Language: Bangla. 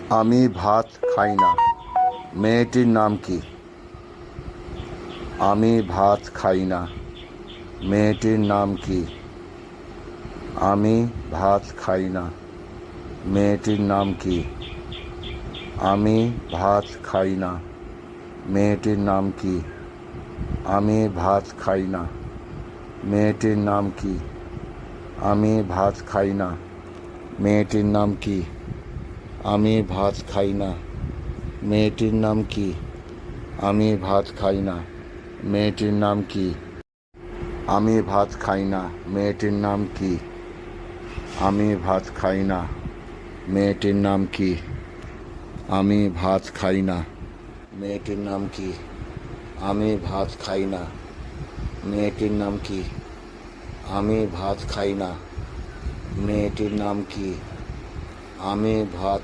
আমি ভাত খাই না মেয়েটির নাম কি? আমি ভাত খাই না মেয়েটির নাম কি? আমি ভাত খাই না মেয়েটির নাম কি? আমি ভাত খাই না মেয়েটির নাম কি? আমি ভাত খাই না মেয়েটির নাম কি? আমি ভাত খাই না মেয়েটির নাম কি? আমি ভাত খাই না মেয়েটির নাম কি? আমি ভাত খাই না মেয়েটির নাম কি? আমি ভাত খাই না মেয়েটির নাম কি? আমি ভাত খাই না মেয়েটির নাম কি? আমি ভাত খাই না মেয়েটির নাম কি? আমি ভাত খাই না মেয়েটির নাম কি? আমি ভাত খাই না মেয়েটির নাম কি? আমি ভাত